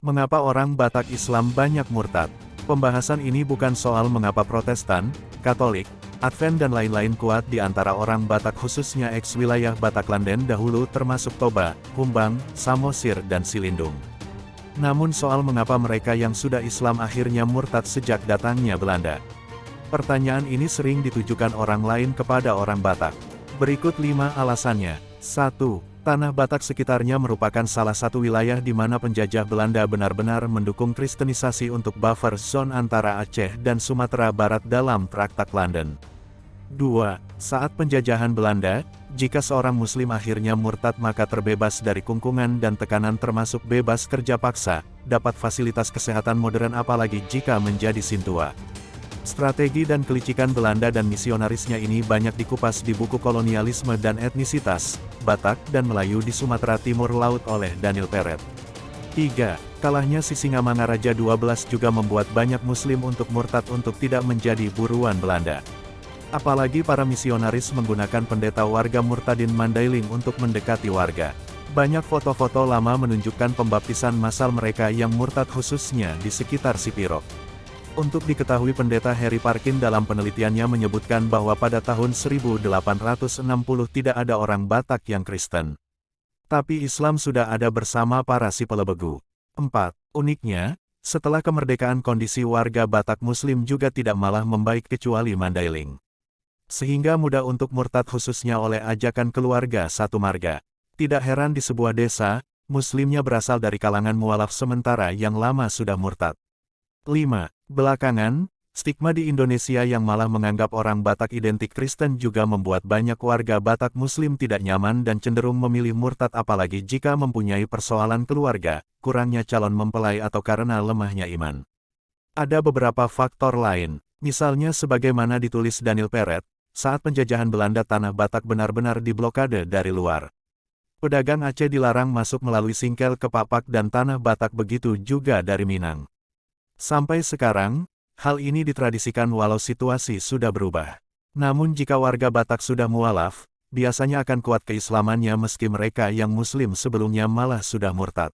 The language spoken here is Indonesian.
Mengapa orang Batak Islam banyak murtad? Pembahasan ini bukan soal mengapa Protestan, Katolik, Advent dan lain-lain kuat di antara orang Batak khususnya eks-wilayah Bataklanden dahulu termasuk Toba, Humbang, Samosir dan Silindung. Namun soal mengapa mereka yang sudah Islam akhirnya murtad sejak datangnya Belanda. Pertanyaan ini sering ditujukan orang lain kepada orang Batak. Berikut 5 alasannya. 1. Tanah Batak sekitarnya merupakan salah satu wilayah di mana penjajah Belanda benar-benar mendukung kristenisasi untuk buffer zone antara Aceh dan Sumatera Barat dalam Traktat London. 2. Saat penjajahan Belanda, jika seorang muslim akhirnya murtad maka terbebas dari kungkungan dan tekanan termasuk bebas kerja paksa, dapat fasilitas kesehatan modern apalagi jika menjadi sintua. Strategi dan kelicikan Belanda dan misionarisnya ini banyak dikupas di buku Kolonialisme dan Etnisitas, Batak dan Melayu di Sumatera Timur Laut oleh Daniel Peret. 3. Kalahnya Sisingamangaraja 12 juga membuat banyak muslim untuk murtad untuk tidak menjadi buruan Belanda. Apalagi para misionaris menggunakan pendeta warga Murtadin Mandailing untuk mendekati warga. Banyak foto-foto lama menunjukkan pembaptisan massal mereka yang murtad khususnya di sekitar Sipirok. Untuk diketahui pendeta Harry Parkin dalam penelitiannya menyebutkan bahwa pada tahun 1860 tidak ada orang Batak yang Kristen. Tapi Islam sudah ada bersama para si pelebegu. 4. Uniknya, setelah kemerdekaan kondisi warga Batak Muslim juga tidak malah membaik kecuali Mandailing. Sehingga mudah untuk murtad khususnya oleh ajakan keluarga satu marga. Tidak heran di sebuah desa, Muslimnya berasal dari kalangan mualaf sementara yang lama sudah murtad. 5. Belakangan, stigma di Indonesia yang malah menganggap orang Batak identik Kristen juga membuat banyak warga Batak Muslim tidak nyaman dan cenderung memilih murtad apalagi jika mempunyai persoalan keluarga, kurangnya calon mempelai atau karena lemahnya iman. Ada beberapa faktor lain, misalnya sebagaimana ditulis Daniel Peret, saat penjajahan Belanda tanah Batak benar-benar diblokade dari luar. Pedagang Aceh dilarang masuk melalui Singkel ke Papak dan tanah Batak begitu juga dari Minang. Sampai sekarang, hal ini ditradisikan walau situasi sudah berubah. Namun jika warga Batak sudah mualaf, biasanya akan kuat keislamannya meski mereka yang muslim sebelumnya malah sudah murtad.